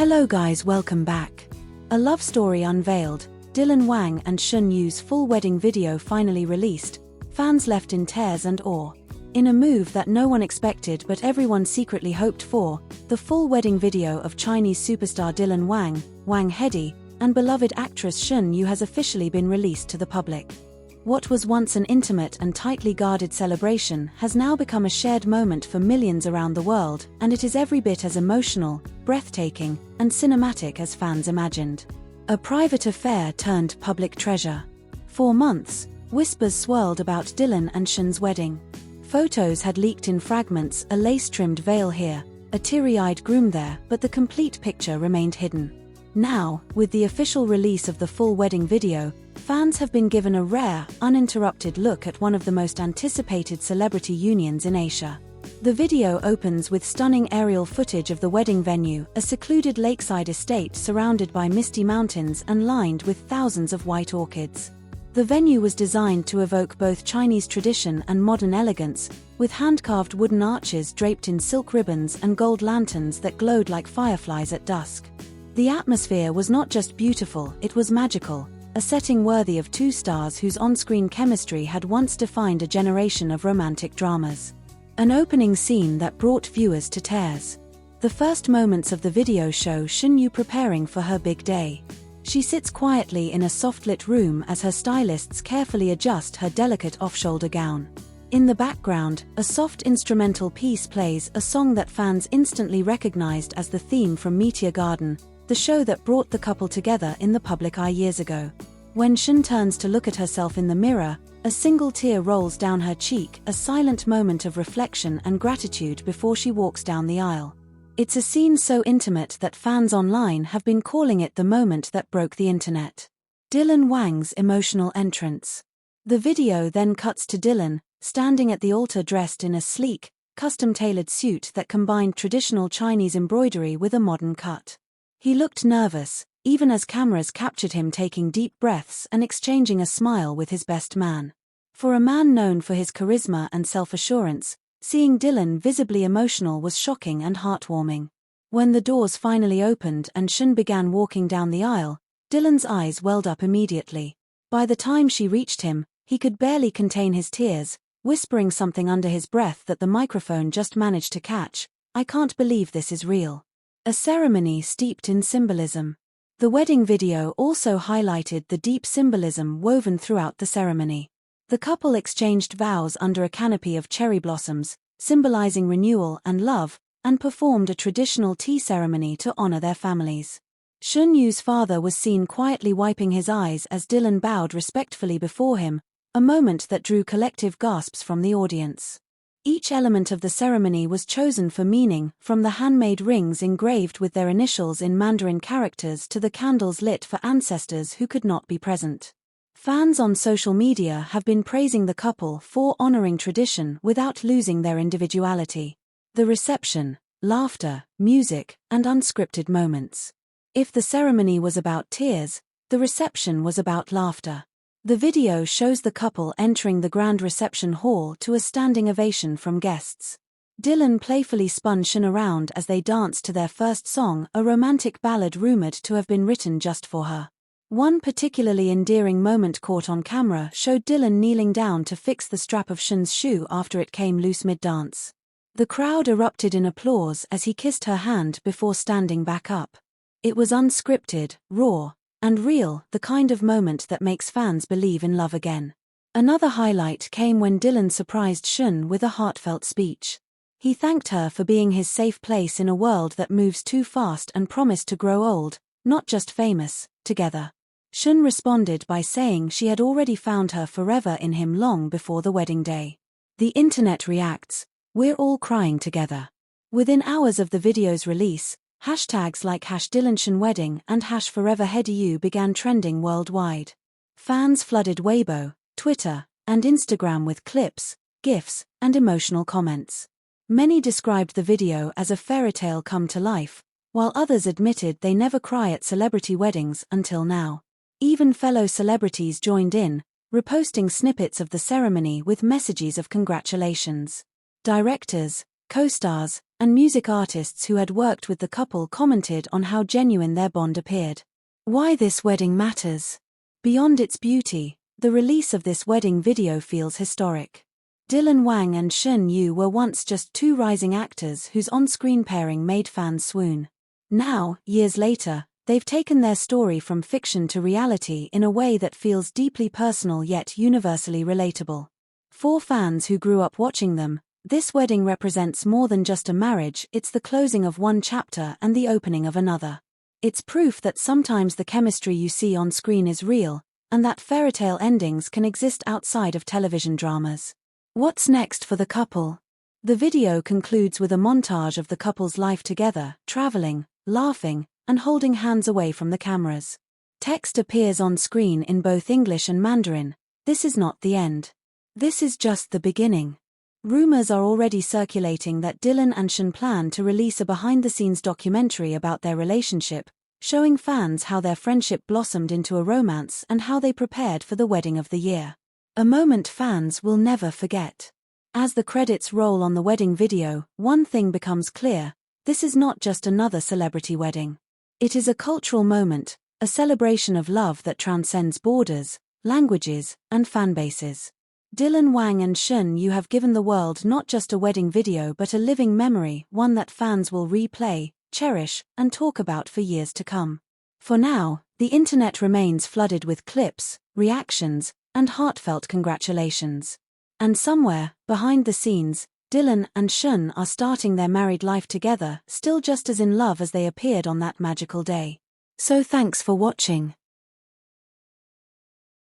Hello guys, welcome back. A love story unveiled, Dylan Wang and Shen Yu's full wedding video finally released, fans left in tears and awe. In a move that no one expected but everyone secretly hoped for, the full wedding video of Chinese superstar Dylan Wang Hedi, and beloved actress Shen Yu has officially been released to the public. What was once an intimate and tightly guarded celebration has now become a shared moment for millions around the world, and it is every bit as emotional, breathtaking, and cinematic as fans imagined. A private affair turned public treasure. For months, whispers swirled about Dylan and Shen's wedding. Photos had leaked in fragments, a lace-trimmed veil here, a teary-eyed groom there, but the complete picture remained hidden. Now, with the official release of the full wedding video, fans have been given a rare, uninterrupted look at one of the most anticipated celebrity unions in Asia. The video opens with stunning aerial footage of the wedding venue, a secluded lakeside estate surrounded by misty mountains and lined with thousands of white orchids. The venue was designed to evoke both Chinese tradition and modern elegance, with hand-carved wooden arches draped in silk ribbons and gold lanterns that glowed like fireflies at dusk. The atmosphere was not just beautiful, it was magical, a setting worthy of two stars whose on-screen chemistry had once defined a generation of romantic dramas. An opening scene that brought viewers to tears. The first moments of the video show Shen Yu preparing for her big day. She sits quietly in a soft-lit room as her stylists carefully adjust her delicate off-shoulder gown. In the background, a soft instrumental piece plays, a song that fans instantly recognized as the theme from Meteor Garden, the show that brought the couple together in the public eye years ago. When Shen turns to look at herself in the mirror, a single tear rolls down her cheek, a silent moment of reflection and gratitude before she walks down the aisle. It's a scene so intimate that fans online have been calling it the moment that broke the internet. Dylan Wang's emotional entrance. The video then cuts to Dylan, standing at the altar dressed in a sleek, custom-tailored suit that combined traditional Chinese embroidery with a modern cut. He looked nervous, even as cameras captured him taking deep breaths and exchanging a smile with his best man. For a man known for his charisma and self-assurance, seeing Dylan visibly emotional was shocking and heartwarming. When the doors finally opened and Shen began walking down the aisle, Dylan's eyes welled up immediately. By the time she reached him, he could barely contain his tears, whispering something under his breath that the microphone just managed to catch. "I can't believe this is real." A ceremony steeped in symbolism. The wedding video also highlighted the deep symbolism woven throughout the ceremony. The couple exchanged vows under a canopy of cherry blossoms, symbolizing renewal and love, and performed a traditional tea ceremony to honor their families. Shen Yu's father was seen quietly wiping his eyes as Dylan bowed respectfully before him, a moment that drew collective gasps from the audience. Each element of the ceremony was chosen for meaning, from the handmade rings engraved with their initials in Mandarin characters to the candles lit for ancestors who could not be present. Fans on social media have been praising the couple for honoring tradition without losing their individuality. The reception, laughter, music, and unscripted moments. If the ceremony was about tears, the reception was about laughter. The video shows the couple entering the grand reception hall to a standing ovation from guests. Dylan playfully spun Shen around as they danced to their first song, a romantic ballad rumored to have been written just for her. One particularly endearing moment caught on camera showed Dylan kneeling down to fix the strap of Shen's shoe after it came loose mid-dance. The crowd erupted in applause as he kissed her hand before standing back up. It was unscripted, raw, and real, the kind of moment that makes fans believe in love again. Another highlight came when Dylan surprised Shen with a heartfelt speech. He thanked her for being his safe place in a world that moves too fast and promised to grow old, not just famous, together. Shen responded by saying she had already found her forever in him long before the wedding day. The internet reacts, "We're all crying together." Within hours of the video's release, hashtags like #DylanShenWedding and #ForeverHediYou began trending worldwide. Fans flooded Weibo, Twitter, and Instagram with clips, GIFs, and emotional comments. Many described the video as a fairy tale come to life, while others admitted they never cry at celebrity weddings until now. Even fellow celebrities joined in, reposting snippets of the ceremony with messages of congratulations. Directors, Co-stars and music artists who had worked with the couple commented on how genuine their bond appeared. Why this wedding matters. Beyond its beauty, the release of this wedding video feels historic. Dylan Wang and Shen Yu were once just two rising actors whose on-screen pairing made fans swoon. Now, years later, they've taken their story from fiction to reality in a way that feels deeply personal yet universally relatable. For fans who grew up watching them, this wedding represents more than just a marriage, it's the closing of one chapter and the opening of another. It's proof that sometimes the chemistry you see on screen is real, and that fairytale endings can exist outside of television dramas. What's next for the couple? The video concludes with a montage of the couple's life together, traveling, laughing, and holding hands away from the cameras. Text appears on screen in both English and Mandarin. This is not the end. This is just the beginning. Rumors are already circulating that Dylan and Shen plan to release a behind-the-scenes documentary about their relationship, showing fans how their friendship blossomed into a romance and how they prepared for the wedding of the year. A moment fans will never forget. As the credits roll on the wedding video, one thing becomes clear: this is not just another celebrity wedding. It is a cultural moment, a celebration of love that transcends borders, languages, and fanbases. Dylan Wang and Shen Yu have given the world not just a wedding video but a living memory, one that fans will replay, cherish, and talk about for years to come. For now, the internet remains flooded with clips, reactions, and heartfelt congratulations. And somewhere, behind the scenes, Dylan and Shen are starting their married life together, still just as in love as they appeared on that magical day. So thanks for watching.